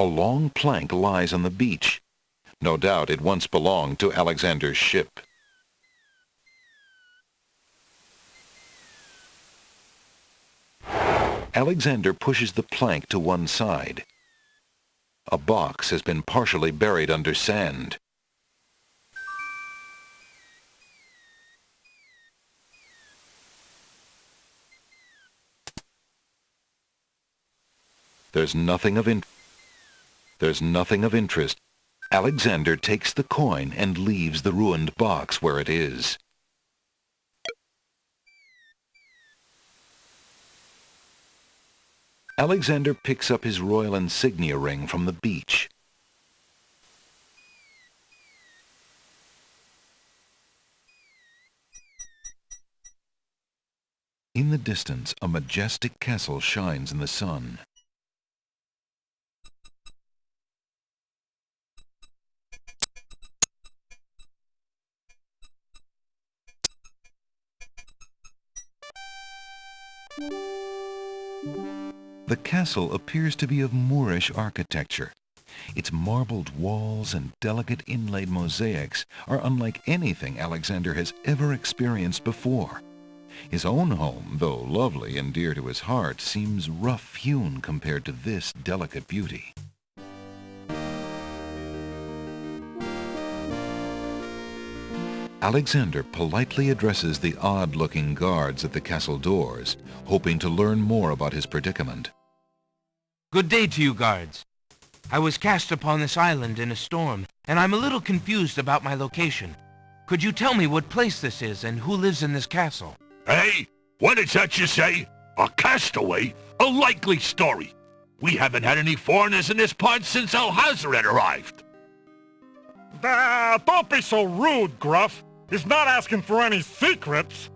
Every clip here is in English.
A long plank lies on the beach. No doubt it once belonged to Alexander's ship. Alexander pushes the plank to one side. A box has been partially buried under sand. There's nothing of interest. Alexander takes the coin and leaves the ruined box where it is. Alexander picks up his royal insignia ring from the beach. In the distance, a majestic castle shines in the sun. The castle appears to be of Moorish architecture. Its marbled walls and delicate inlaid mosaics are unlike anything Alexander has ever experienced before. His own home, though lovely and dear to his heart, seems rough-hewn compared to this delicate beauty. Alexander politely addresses the odd-looking guards at the castle doors, hoping to learn more about his predicament. Good day to you, guards. I was cast upon this island in a storm, and I'm a little confused about my location. Could you tell me what place this is and who lives in this castle? Hey, what is that you say? A castaway? A likely story. We haven't had any foreigners in this part since Alhazred arrived. Don't be so rude, Gruff. He's not asking for any secrets.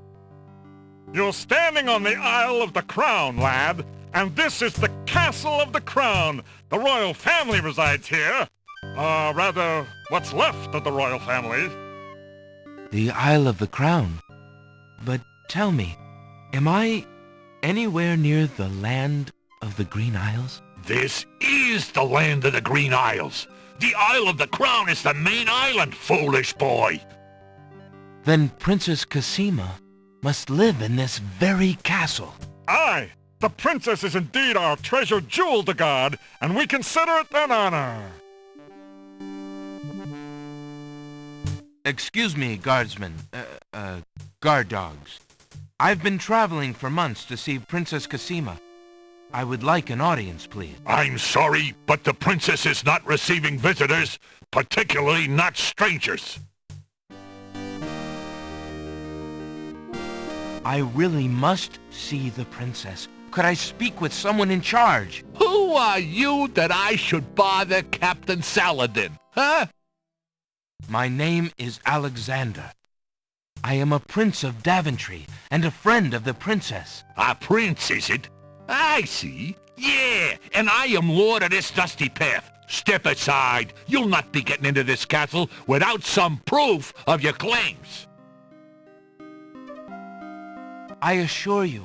You're standing on the Isle of the Crown, lad, and this is the Castle of the Crown. The royal family resides here. Rather, what's left of the royal family. The Isle of the Crown? But tell me, am I anywhere near the land of the Green Isles? This is the land of the Green Isles. The Isle of the Crown is the main island, foolish boy. Then Princess Cassima must live in this very castle. Aye, the princess is indeed our treasured jewel to guard, and we consider it an honor. Excuse me, guardsmen, guard dogs. I've been traveling for months to see Princess Cassima. I would like an audience, please. I'm sorry, but the princess is not receiving visitors, particularly not strangers. I really must see the princess. Could I speak with someone in charge? Who are you that I should bother Captain Saladin, huh? My name is Alexander. I am a prince of Daventry and a friend of the princess. A prince, is it? I see. Yeah, and I am lord of this dusty path. Step aside. You'll not be getting into this castle without some proof of your claims. I assure you,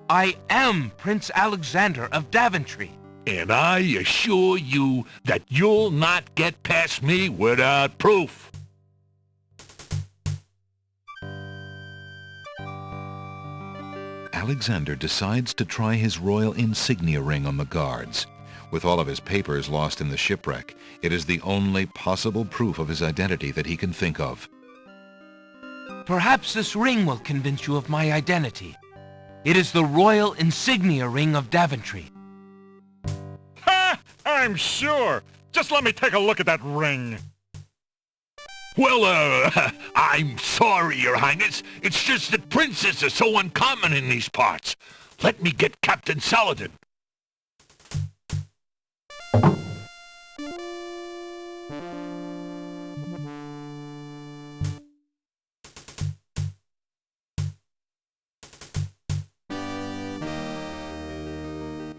I am Prince Alexander of Daventry. And I assure you that you'll not get past me without proof. Alexander decides to try his royal insignia ring on the guards. With all of his papers lost in the shipwreck, it is the only possible proof of his identity that he can think of. Perhaps this ring will convince you of my identity. It is the royal insignia ring of Daventry. Ha! I'm sure. Just let me take a look at that ring. Well, I'm sorry, Your Highness. It's just that princes are so uncommon in these parts. Let me get Captain Saladin.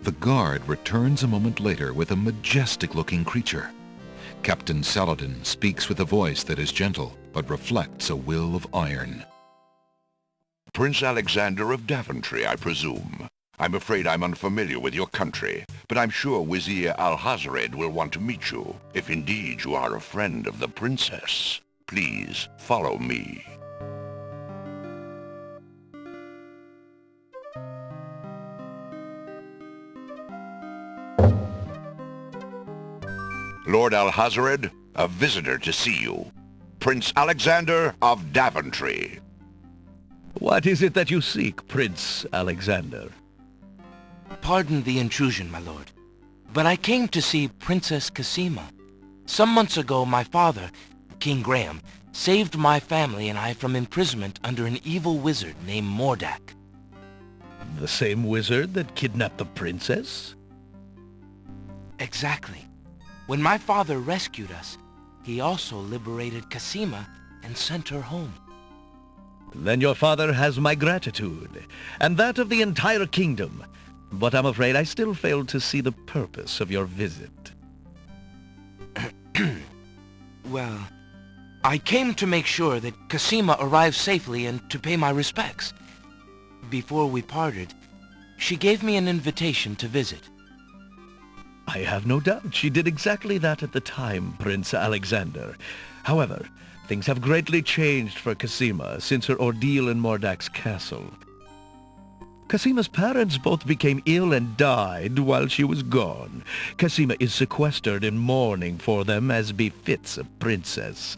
The guard returns a moment later with a majestic-looking creature. Captain Saladin speaks with a voice that is gentle, but reflects a will of iron. Prince Alexander of Daventry, I presume. I'm afraid I'm unfamiliar with your country, but I'm sure Wazir Al-Hazred will want to meet you, if indeed you are a friend of the princess. Please follow me. Lord Al-Hazred, a visitor to see you. Prince Alexander of Daventry. What is it that you seek, Prince Alexander? Pardon the intrusion, my lord, but I came to see Princess Cassima. Some months ago, my father, King Graham, saved my family and I from imprisonment under an evil wizard named Mordak. The same wizard that kidnapped the princess? Exactly. When my father rescued us, he also liberated Cassima and sent her home. Then your father has my gratitude, and that of the entire kingdom. But I'm afraid I still fail to see the purpose of your visit. Well, I came to make sure that Cassima arrived safely and to pay my respects. Before we parted, she gave me an invitation to visit. I have no doubt she did exactly that at the time, Prince Alexander. However, things have greatly changed for Cassima since her ordeal in Mordak's castle. Cassima's parents both became ill and died while she was gone. Cassima is sequestered in mourning for them as befits a princess.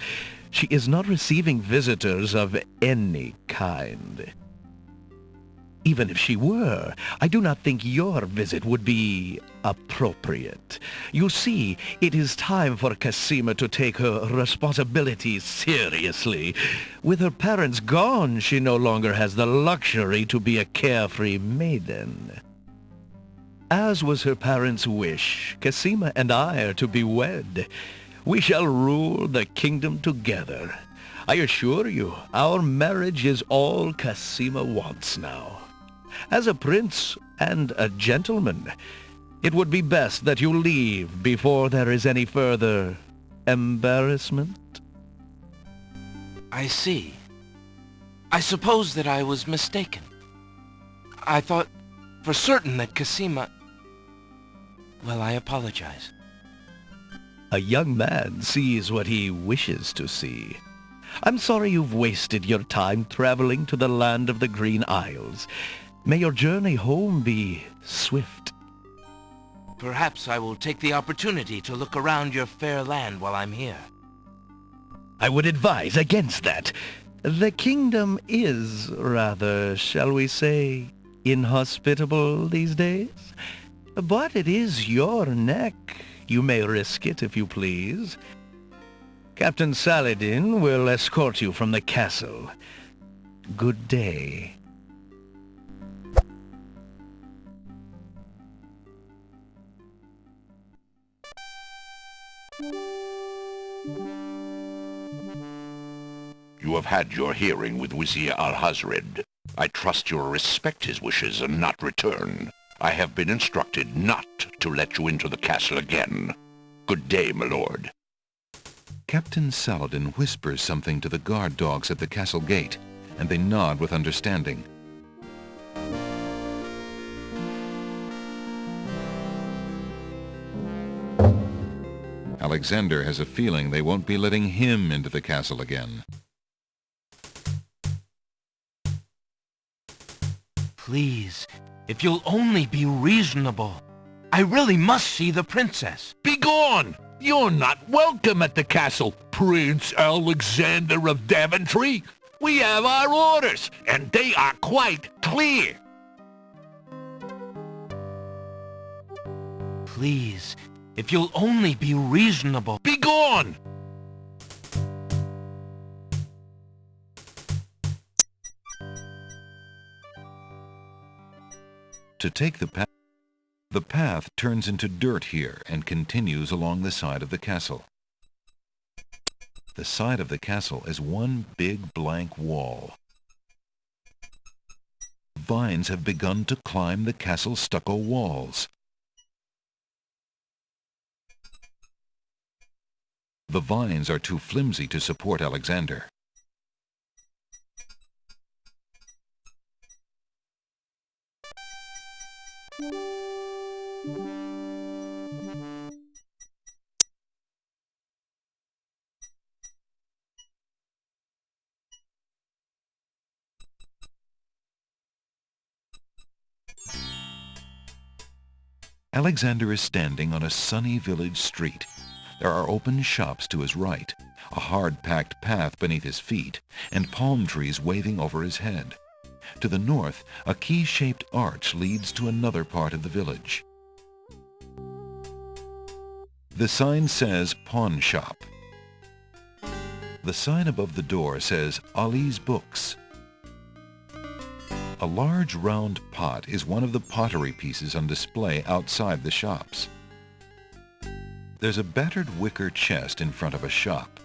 She is not receiving visitors of any kind. Even if she were, I do not think your visit would be appropriate. You see, it is time for Cassima to take her responsibilities seriously. With her parents gone, she no longer has the luxury to be a carefree maiden. As was her parents' wish, Cassima and I are to be wed. We shall rule the kingdom together. I assure you, our marriage is all Cassima wants now. As a prince and a gentleman, it would be best that you leave before there is any further embarrassment. I see. I suppose that I was mistaken. I thought for certain that Cassima... Well, I apologize. A young man sees what he wishes to see. I'm sorry you've wasted your time traveling to the land of the Green Isles. May your journey home be swift. Perhaps I will take the opportunity to look around your fair land while I'm here. I would advise against that. The kingdom is rather, shall we say, inhospitable these days. But it is your neck. You may risk it if you please. Captain Saladin will escort you from the castle. Good day. You have had your hearing with Wazir Al-Hazred. I trust you will respect his wishes and not return. I have been instructed not to let you into the castle again. Good day, my lord. Captain Saladin whispers something to the guard dogs at the castle gate, and they nod with understanding. Alexander has a feeling they won't be letting him into the castle again. Please, if you'll only be reasonable. I really must see the princess. Begone! You're not welcome at the castle, Prince Alexander of Daventry. We have our orders, and they are quite clear. Please, if you'll only be reasonable. Begone! To take the path turns into dirt here and continues along the side of the castle. The side of the castle is one big blank wall. Vines have begun to climb the castle's stucco walls. The vines are too flimsy to support Alexander. Alexander is standing on a sunny village street. There are open shops to his right, a hard-packed path beneath his feet, and palm trees waving over his head. To the north, a key-shaped arch leads to another part of the village. The sign says pawn shop. The sign above the door says Ali's Books. A large round pot is one of the pottery pieces on display outside the shops. There's a battered wicker chest in front of a shop.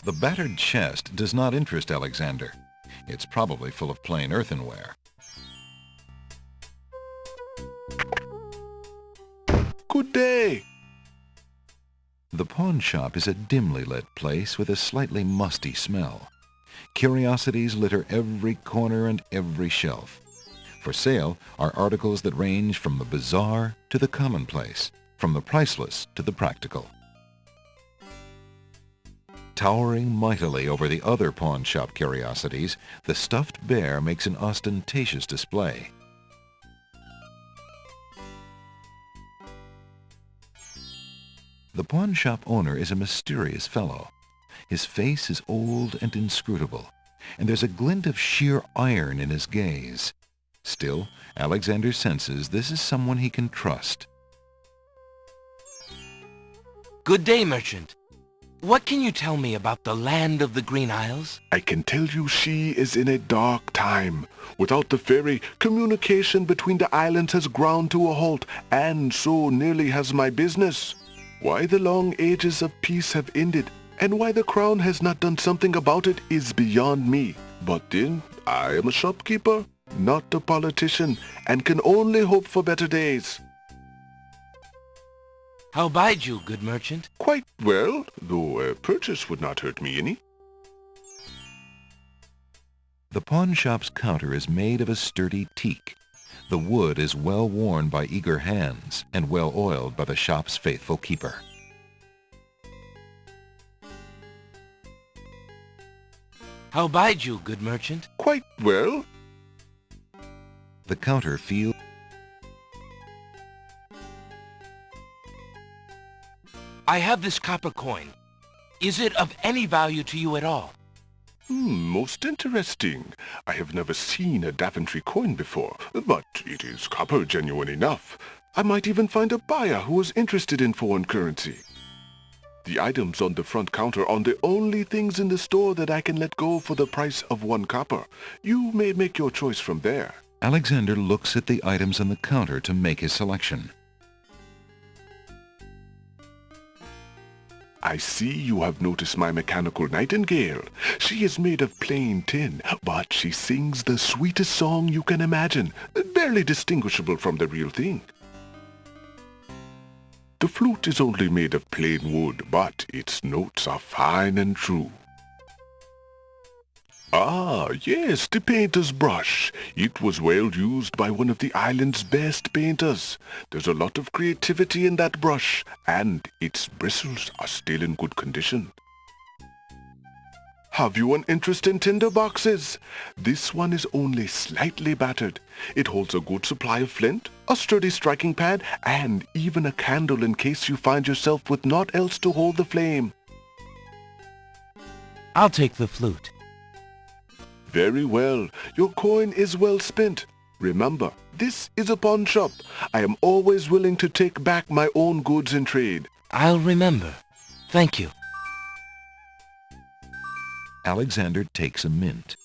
The battered chest does not interest Alexander. It's probably full of plain earthenware. Good day. The pawn shop is a dimly lit place with a slightly musty smell. Curiosities litter every corner and every shelf. For sale are articles that range from the bizarre to the commonplace, from the priceless to the practical. Towering mightily over the other pawn shop curiosities, the stuffed bear makes an ostentatious display. The pawn shop owner is a mysterious fellow. His face is old and inscrutable, and there's a glint of sheer iron in his gaze. Still, Alexander senses this is someone he can trust. Good day, merchant. What can you tell me about the land of the Green Isles? I can tell you she is in a dark time. Without the ferry, communication between the islands has ground to a halt, and so nearly has my business. Why the long ages of peace have ended, and why the crown has not done something about it is beyond me. But then, I am a shopkeeper, not a politician, and can only hope for better days. How bide you, good merchant? Quite well, though a purchase would not hurt me any. The pawn shop's counter is made of a sturdy teak. The wood is well worn by eager hands and well oiled by the shop's faithful keeper. How bide you, good merchant? Quite well. The counter feels I have this copper coin. Is it of any value to you at all? Most interesting. I have never seen a Daventry coin before, but it is copper genuine enough. I might even find a buyer who is interested in foreign currency. The items on the front counter are the only things in the store that I can let go for the price of 1 copper. You may make your choice from there. Alexander looks at the items on the counter to make his selection. I see you have noticed my mechanical nightingale. She is made of plain tin, but she sings the sweetest song you can imagine, barely distinguishable from the real thing. The flute is only made of plain wood, but its notes are fine and true. Ah, yes, the painter's brush. It was well used by one of the island's best painters. There's a lot of creativity in that brush, and its bristles are still in good condition. Have you an interest in tinder boxes? This one is only slightly battered. It holds a good supply of flint, a sturdy striking pad, and even a candle in case you find yourself with naught else to hold the flame. I'll take the flute. Very well. Your coin is well spent. Remember, this is a pawn shop. I am always willing to take back my own goods in trade. I'll remember. Thank you. Alexander takes a mint.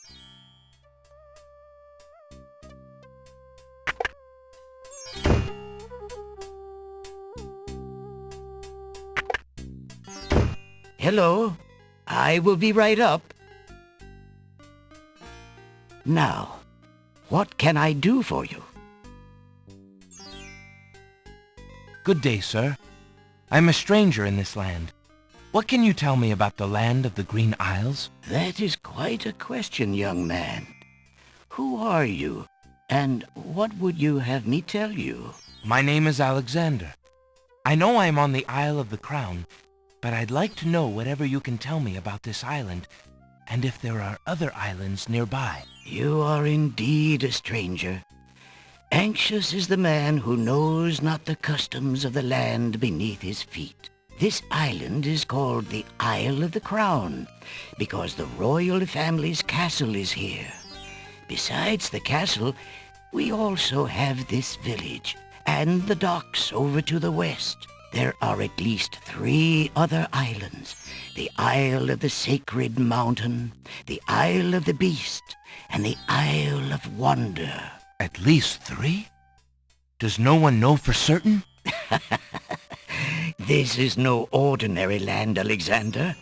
Hello. I will be right up. Now, what can I do for you? Good day, sir. I'm a stranger in this land. What can you tell me about the land of the Green Isles? That is quite a question, young man. Who are you? And what would you have me tell you? My name is Alexander. I know I'm on the Isle of the Crown, but I'd like to know whatever you can tell me about this island, and if there are other islands nearby. You are indeed a stranger. Anxious is the man who knows not the customs of the land beneath his feet. This island is called the Isle of the Crown, because the royal family's castle is here. Besides the castle, we also have this village, and the docks over to the west. There are at least 3 other islands. The Isle of the Sacred Mountain, the Isle of the Beast, and the Isle of Wonder. At least 3? Does no one know for certain? This is no ordinary land, Alexander.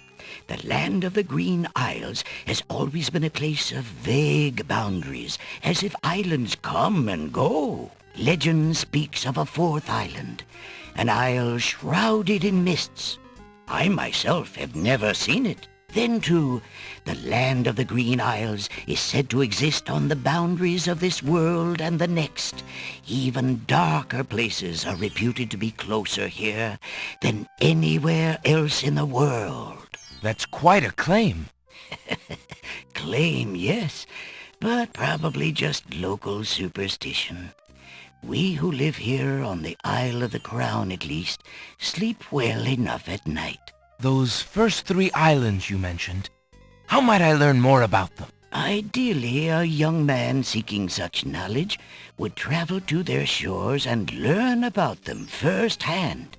The land of the Green Isles has always been a place of vague boundaries, as if islands come and go. Legend speaks of a 4th island, an isle shrouded in mists. I myself have never seen it. Then, too, the land of the Green Isles is said to exist on the boundaries of this world and the next. Even darker places are reputed to be closer here than anywhere else in the world. That's quite a claim. Claim, yes, but probably just local superstition. We who live here on the Isle of the Crown, at least, sleep well enough at night. Those first 3 islands you mentioned, how might I learn more about them? Ideally, a young man seeking such knowledge would travel to their shores and learn about them firsthand.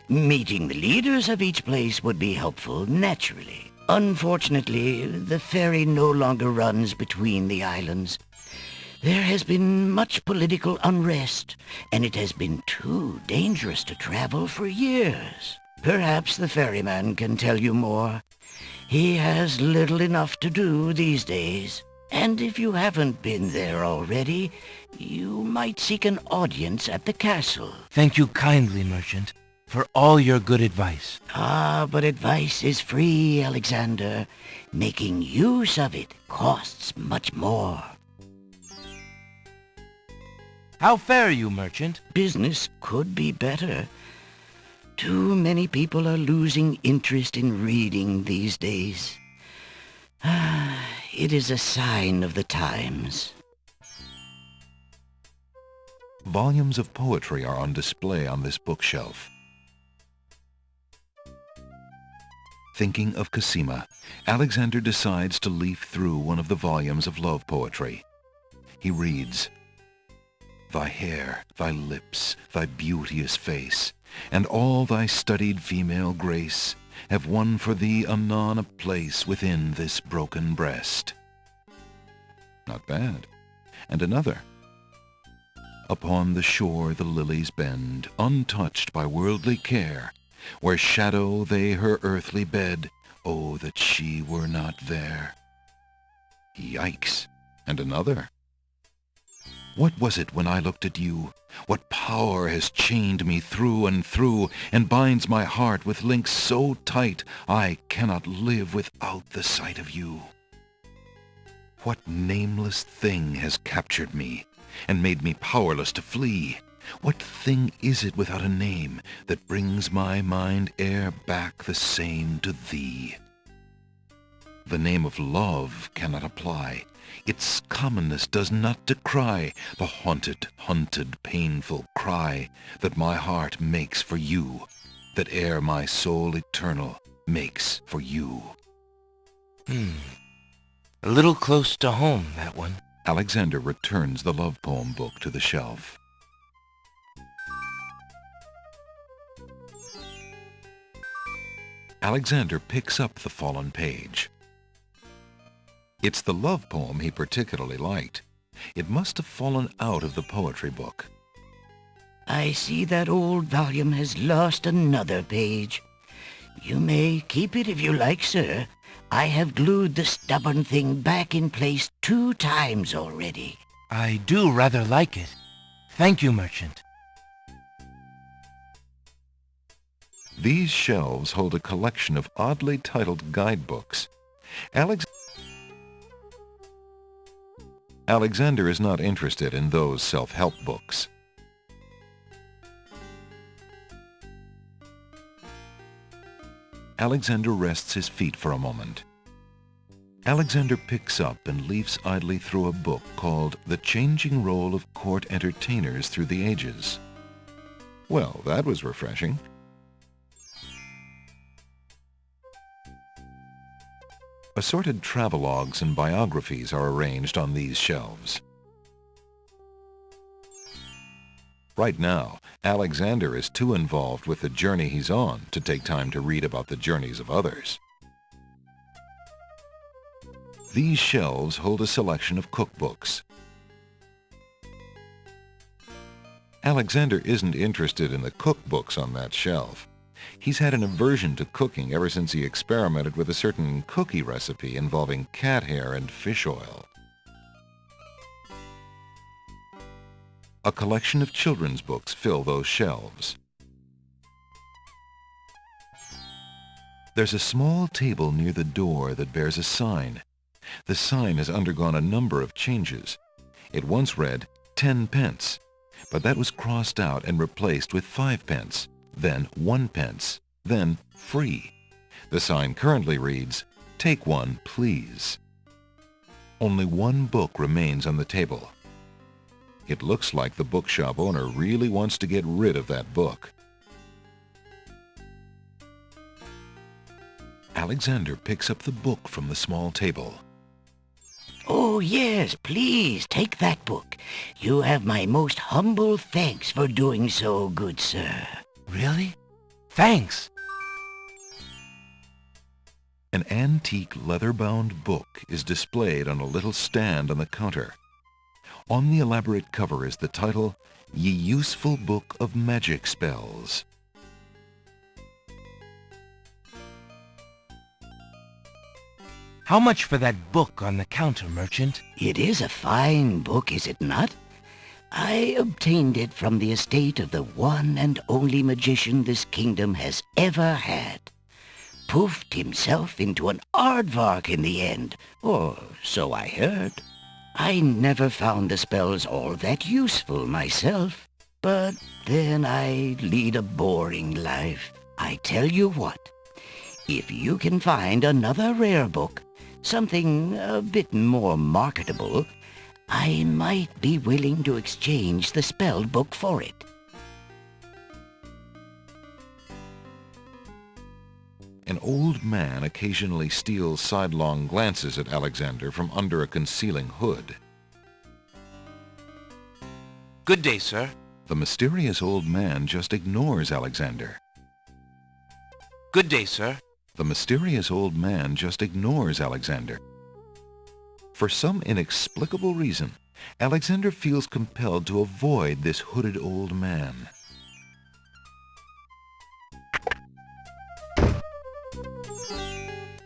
Meeting the leaders of each place would be helpful, naturally. Unfortunately, the ferry no longer runs between the islands. There has been much political unrest, and it has been too dangerous to travel for years. Perhaps the ferryman can tell you more. He has little enough to do these days. And if you haven't been there already, you might seek an audience at the castle. Thank you kindly, merchant, for all your good advice. But advice is free, Alexander. Making use of it costs much more. How fare you, merchant? Business could be better. Too many people are losing interest in reading these days. It is a sign of the times. Volumes of poetry are on display on this bookshelf. Thinking of Cosima, Alexander decides to leaf through one of the volumes of love poetry. He reads, "Thy hair, thy lips, thy beauteous face, and all thy studied female grace have won for thee anon a place within this broken breast." Not bad. And another. "Upon the shore the lilies bend, untouched by worldly care, where shadow they her earthly bed, oh, that she were not there." Yikes. And another. "What was it when I looked at you? What power has chained me through and through, and binds my heart with links so tight I cannot live without the sight of you? What nameless thing has captured me, and made me powerless to flee? What thing is it without a name, that brings my mind e'er back the same to thee? The name of love cannot apply. Its commonness does not decry the haunted, hunted, painful cry that my heart makes for you, that e'er my soul eternal makes for you." A little close to home, that one. Alexander returns the love poem book to the shelf. Alexander picks up the fallen page. It's the love poem he particularly liked. It must have fallen out of the poetry book. I see that old volume has lost another page. You may keep it if you like, sir. I have glued the stubborn thing back in place 2 times already. I do rather like it. Thank you, merchant. These shelves hold a collection of oddly titled guidebooks. Alexander is not interested in those self-help books. Alexander rests his feet for a moment. Alexander picks up and leafs idly through a book called The Changing Role of Court Entertainers Through the Ages. Well, that was refreshing. Assorted travelogues and biographies are arranged on these shelves. Right now, Alexander is too involved with the journey he's on to take time to read about the journeys of others. These shelves hold a selection of cookbooks. Alexander isn't interested in the cookbooks on that shelf. He's had an aversion to cooking ever since he experimented with a certain cookie recipe involving cat hair and fish oil. A collection of children's books fill those shelves. There's a small table near the door that bears a sign. The sign has undergone a number of changes. It once read 10 pence, but that was crossed out and replaced with 5 pence, then 1 pence, then free. The sign currently reads, "Take one, please." Only one book remains on the table. It looks like the bookshop owner really wants to get rid of that book. Alexander picks up the book from the small table. Oh, yes, please, take that book. You have my most humble thanks for doing so, good sir. Really? Thanks. An antique leather-bound book is displayed on a little stand on the counter. On the elaborate cover is the title, Ye Useful Book of Magic Spells. How much for that book on the counter, merchant? It is a fine book, is it not? I obtained it from the estate of the one and only magician this kingdom has ever had. Poofed himself into an aardvark in the end, or so I heard. I never found the spells all that useful myself, but then I lead a boring life. I tell you what, if you can find another rare book, something a bit more marketable, I might be willing to exchange the spell book for it. An old man occasionally steals sidelong glances at Alexander from under a concealing hood. Good day, sir. The mysterious old man just ignores Alexander. Good day, sir. The mysterious old man just ignores Alexander. For some inexplicable reason, Alexander feels compelled to avoid this hooded old man.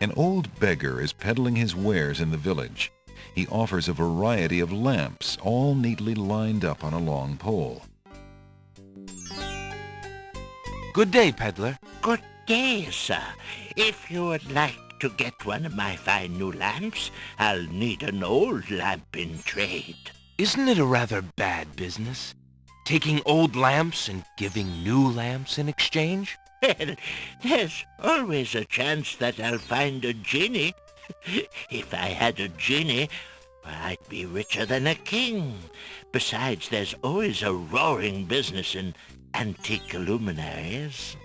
An old beggar is peddling his wares in the village. He offers a variety of lamps, all neatly lined up on a long pole. Good day, peddler. Good day, sir. If you would like to get one of my fine new lamps, I'll need an old lamp in trade. Isn't it a rather bad business? Taking old lamps and giving new lamps in exchange? Well, there's always a chance that I'll find a genie. If I had a genie, I'd be richer than a king. Besides, there's always a roaring business in antique luminaries.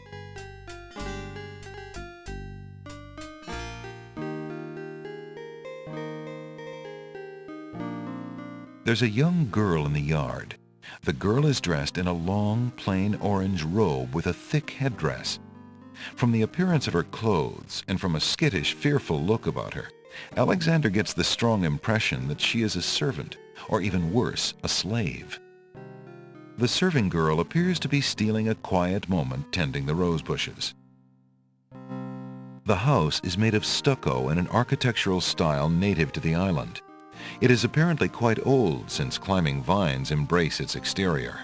There's a young girl in the yard. The girl is dressed in a long, plain orange robe with a thick headdress. From the appearance of her clothes and from a skittish, fearful look about her, Alexander gets the strong impression that she is a servant, or even worse, a slave. The serving girl appears to be stealing a quiet moment tending the rose bushes. The house is made of stucco in an architectural style native to the island. It is apparently quite old since climbing vines embrace its exterior.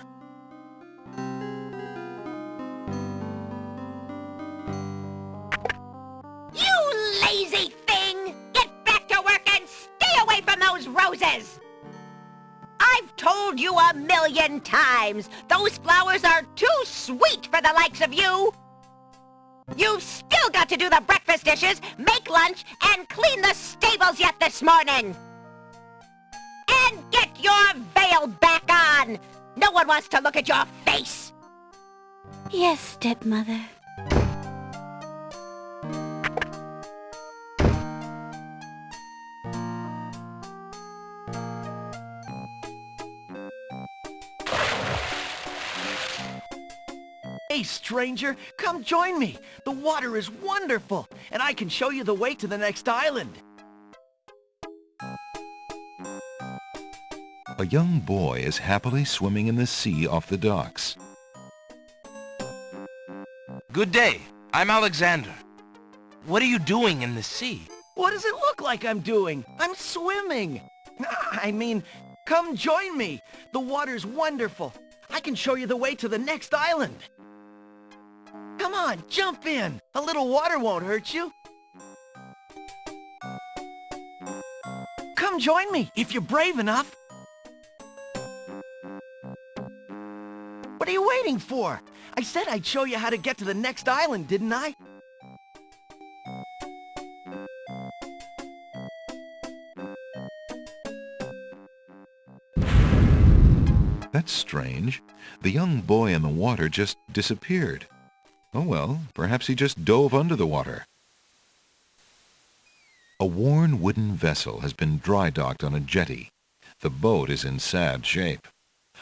You lazy thing! Get back to work and stay away from those roses! I've told you 1,000,000 times. Those flowers are too sweet for the likes of you. You've still got to do the breakfast dishes, make lunch, and clean the stables yet this morning. And get your veil back on. No one wants to look at your face. Yes, stepmother. Hey, stranger, come join me. The water is wonderful, and I can show you the way to the next island. A young boy is happily swimming in the sea off the docks. Good day. I'm Alexander. What are you doing in the sea? What does it look like I'm doing? I'm swimming. I mean, come join me. The water's wonderful. I can show you the way to the next island. Come on, jump in. A little water won't hurt you. Come join me if you're brave enough. What are you waiting for? I said I'd show you how to get to the next island, didn't I? That's strange. The young boy in the water just disappeared. Oh well, perhaps he just dove under the water. A worn wooden vessel has been dry docked on a jetty. The boat is in sad shape.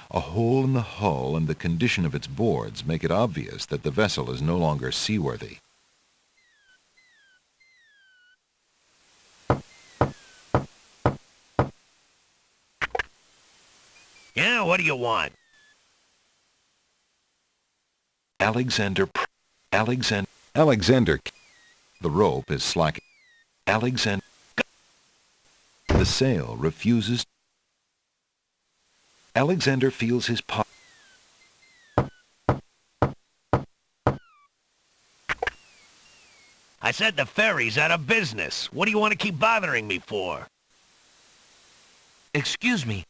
A hole in the hull and the condition of its boards make it obvious that the vessel is no longer seaworthy. Yeah, what do you want? Alexander. The rope is slacking. Alexander. The sail refuses. Alexander feels his pocket. I said the ferry's out of business. What do you want to keep bothering me for? Excuse me.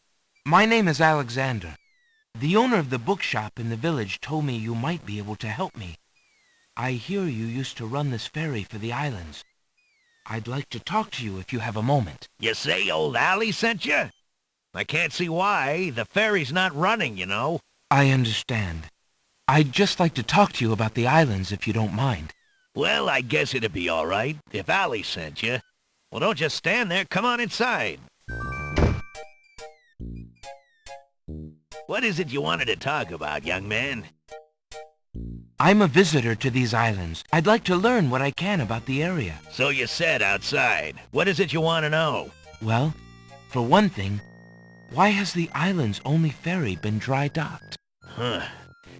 My name is Alexander. The owner of the bookshop in the village told me you might be able to help me. I hear you used to run this ferry for the islands. I'd like to talk to you if you have a moment. You say old Allie sent you? I can't see why. The ferry's not running, you know. I understand. I'd just like to talk to you about the islands if you don't mind. Well, I guess it'd be all right if Allie sent you. Well, don't just stand there. Come on inside. What is it you wanted to talk about, young man? I'm a visitor to these islands. I'd like to learn what I can about the area. So you said outside. What is it you want to know? Well, for one thing, why has the island's only ferry been dry docked? Huh.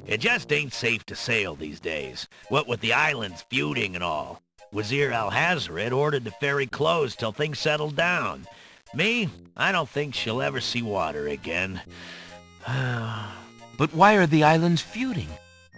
It just ain't safe to sail these days. What with the islands feuding and all. Wazir Al-Hazred ordered the ferry closed till things settled down. Me, I don't think she'll ever see water again. But why are the islands feuding?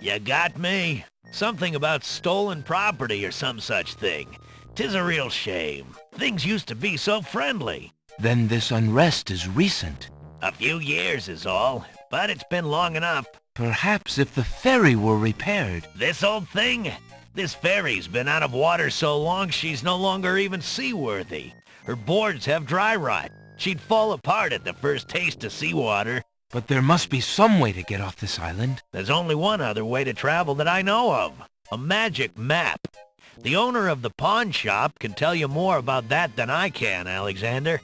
You got me. Something about stolen property or some such thing. 'Tis a real shame. Things used to be so friendly. Then this unrest is recent. A few years is all, but it's been long enough. Perhaps if the ferry were repaired. This old thing? This ferry's been out of water so long she's no longer even seaworthy. Her boards have dry rot. She'd fall apart at the first taste of seawater. But there must be some way to get off this island. There's only one other way to travel that I know of. A magic map. The owner of the pawn shop can tell you more about that than I can, Alexander.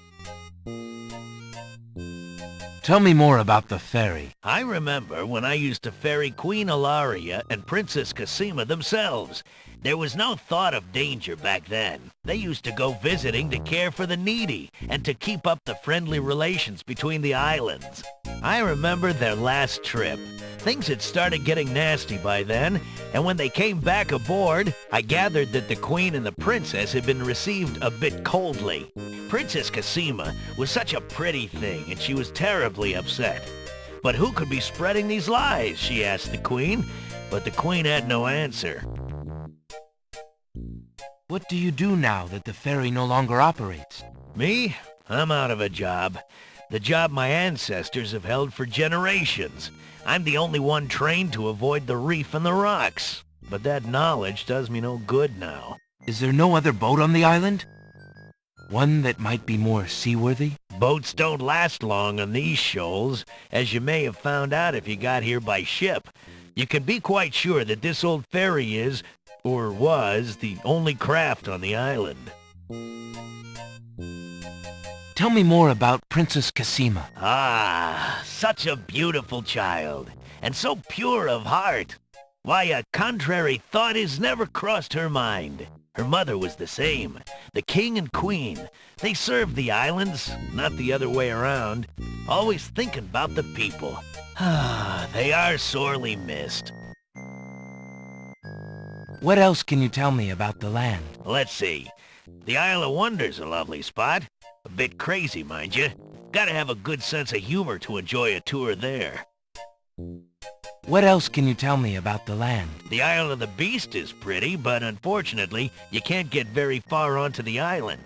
Tell me more about the ferry. I remember when I used to ferry Queen Ilaria and Princess Cosima themselves. There was no thought of danger back then. They used to go visiting to care for the needy and to keep up the friendly relations between the islands. I remember their last trip. Things had started getting nasty by then, and when they came back aboard, I gathered that the Queen and the Princess had been received a bit coldly. Princess Cosima was such a pretty thing, and she was terribly upset. But who could be spreading these lies, she asked the Queen, but the Queen had no answer. What do you do now that the ferry no longer operates? Me? I'm out of a job. The job my ancestors have held for generations. I'm the only one trained to avoid the reef and the rocks. But that knowledge does me no good now. Is there no other boat on the island? One that might be more seaworthy? Boats don't last long on these shoals, as you may have found out if you got here by ship. You can be quite sure that this old ferry is, or was, the only craft on the island. Tell me more about Princess Cassima. Ah, such a beautiful child, and so pure of heart. Why, a contrary thought has never crossed her mind. Her mother was the same. The king and queen. They served the islands, not the other way around. Always thinking about the people. Ah, they are sorely missed. What else can you tell me about the land? Let's see. The Isle of Wonder's a lovely spot. A bit crazy, mind you. Gotta have a good sense of humor to enjoy a tour there. What else can you tell me about the land? The Isle of the Beast is pretty, but unfortunately, you can't get very far onto the island.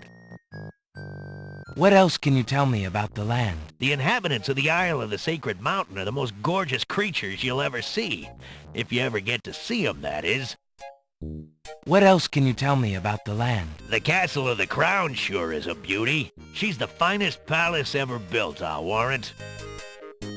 What else can you tell me about the land? The inhabitants of the Isle of the Sacred Mountain are the most gorgeous creatures you'll ever see. If you ever get to see them, that is. What else can you tell me about the land? The Castle of the Crown sure is a beauty. She's the finest palace ever built, I'll warrant.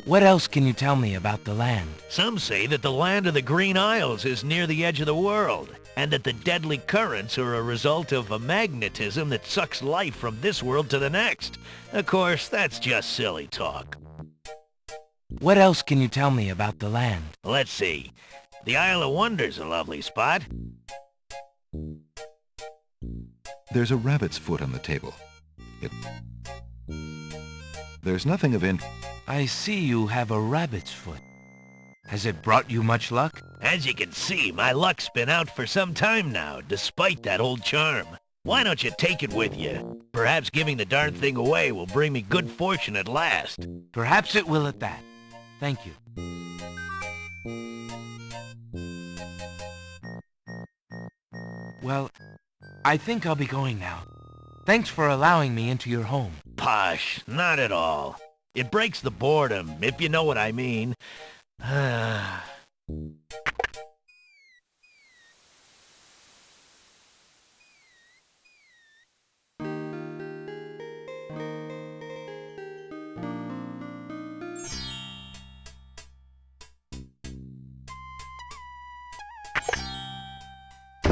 What else can you tell me about the land? Some say that the land of the Green Isles is near the edge of the world, and that the deadly currents are a result of a magnetism that sucks life from this world to the next. Of course, that's just silly talk. What else can you tell me about the land? Let's see. The Isle of Wonder's a lovely spot. There's a rabbit's foot on the table. There's nothing of interest. I see you have a rabbit's foot. Has it brought you much luck? As you can see, my luck's been out for some time now, despite that old charm. Why don't you take it with you? Perhaps giving the darn thing away will bring me good fortune at last. Perhaps it will at that. Thank you. Well, I think I'll be going now. Thanks for allowing me into your home. Posh, not at all. It breaks the boredom, if you know what I mean.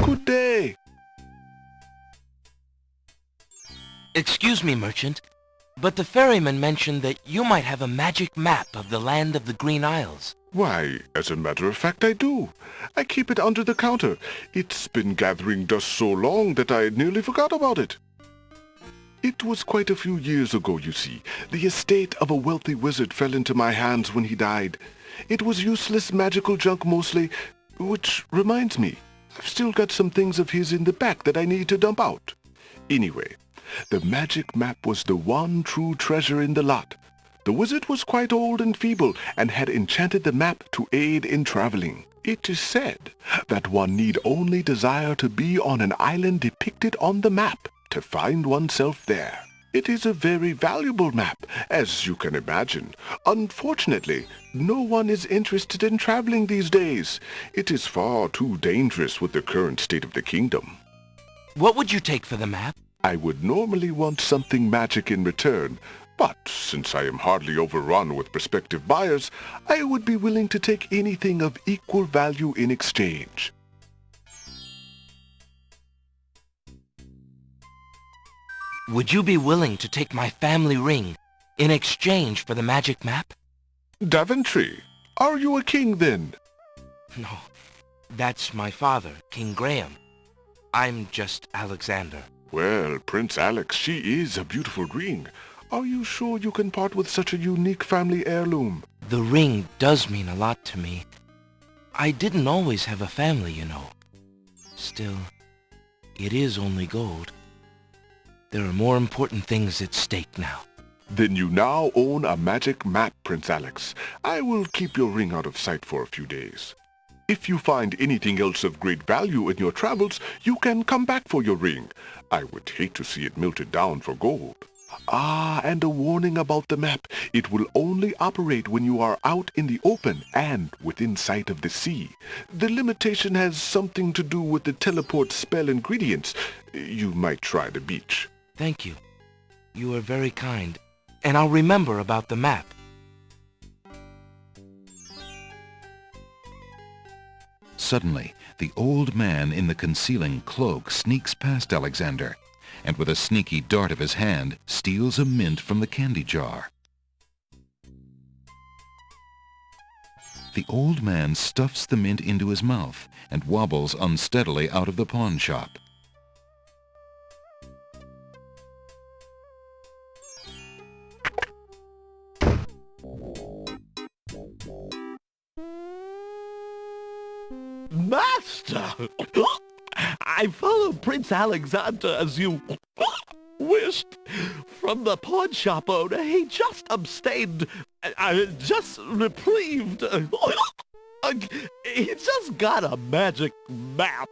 Good day. Excuse me, merchant, but the ferryman mentioned that you might have a magic map of the land of the Green Isles. Why, as a matter of fact, I do. I keep it under the counter. It's been gathering dust so long that I nearly forgot about it. It was quite a few years ago, you see. The estate of a wealthy wizard fell into my hands when he died. It was useless magical junk mostly, which reminds me, I've still got some things of his in the back that I need to dump out. Anyway, the magic map was the one true treasure in the lot. The wizard was quite old and feeble and had enchanted the map to aid in traveling. It is said that one need only desire to be on an island depicted on the map to find oneself there. It is a very valuable map, as you can imagine. Unfortunately, no one is interested in traveling these days. It is far too dangerous with the current state of the kingdom. What would you take for the map? I would normally want something magic in return, but since I am hardly overrun with prospective buyers, I would be willing to take anything of equal value in exchange. Would you be willing to take my family ring in exchange for the magic map? Daventry, are you a king then? No, that's my father, King Graham. I'm just Alexander. Well, Prince Alex, she is a beautiful ring. Are you sure you can part with such a unique family heirloom? The ring does mean a lot to me. I didn't always have a family, you know. Still, it is only gold. There are more important things at stake now. Then you now own a magic map, Prince Alex. I will keep your ring out of sight for a few days. If you find anything else of great value in your travels, you can come back for your ring. I would hate to see it melted down for gold. Ah, and a warning about the map. It will only operate when you are out in the open and within sight of the sea. The limitation has something to do with the teleport spell ingredients. You might try the beach. Thank you. You are very kind. And I'll remember about the map. Suddenly, the old man in the concealing cloak sneaks past Alexander, and with a sneaky dart of his hand, steals a mint from the candy jar. The old man stuffs the mint into his mouth and wobbles unsteadily out of the pawn shop. Master! I followed Prince Alexander as you wished. From the pawn shop owner, he just abstained, just reprieved. He just got a magic map.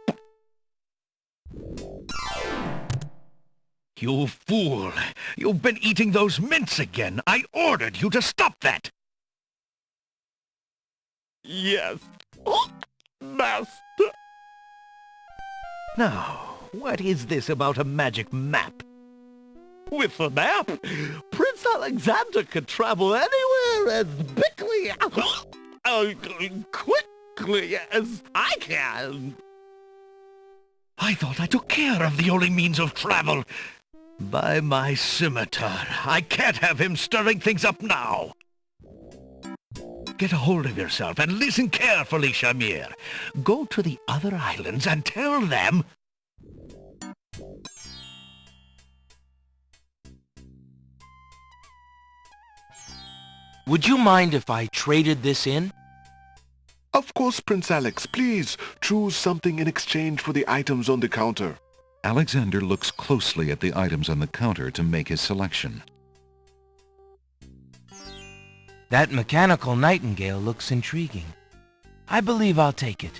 You fool! You've been eating those mints again. I ordered you to stop that. Yes, Master. Now, what is this about a magic map? With the map, Prince Alexander could travel anywhere as quickly as I can. I thought I took care of the only means of travel. By my scimitar, I can't have him stirring things up now. Get a hold of yourself and listen carefully, Shamir. Go to the other islands and tell them... Would you mind if I traded this in? Of course, Prince Alex. Please choose something in exchange for the items on the counter. Alexander looks closely at the items on the counter to make his selection. That mechanical nightingale looks intriguing. I believe I'll take it.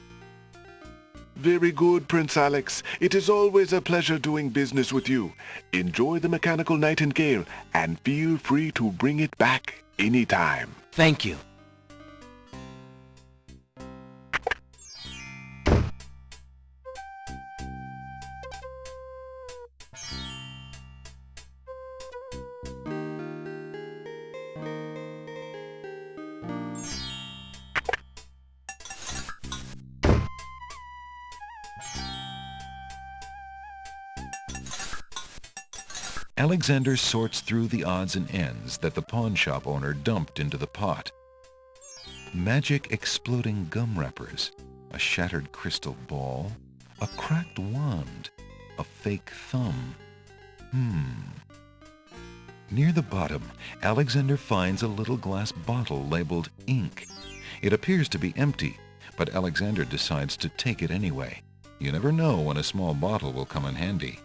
Very good, Prince Alex. It is always a pleasure doing business with you. Enjoy the mechanical nightingale and feel free to bring it back anytime. Thank you. Alexander sorts through the odds and ends that the pawn shop owner dumped into the pot. Magic exploding gum wrappers, a shattered crystal ball, a cracked wand, a fake thumb. Near the bottom, Alexander finds a little glass bottle labeled ink. It appears to be empty, but Alexander decides to take it anyway. You never know when a small bottle will come in handy.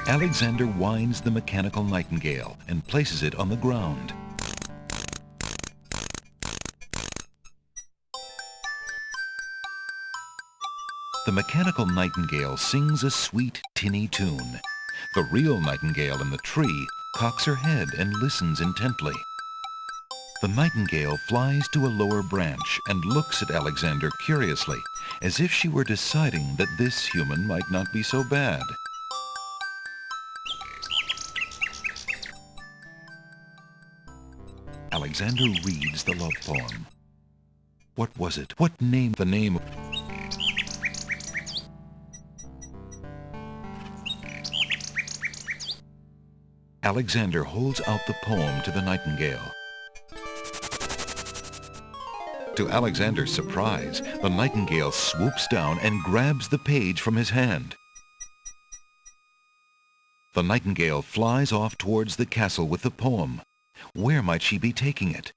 Alexander winds the mechanical nightingale and places it on the ground. The mechanical nightingale sings a sweet, tinny tune. The real nightingale in the tree cocks her head and listens intently. The nightingale flies to a lower branch and looks at Alexander curiously, as if she were deciding that this human might not be so bad. Alexander reads the love poem. What was it? What name? The name... Alexander holds out the poem to the nightingale. To Alexander's surprise, the nightingale swoops down and grabs the page from his hand. The nightingale flies off towards the castle with the poem. Where might she be taking it?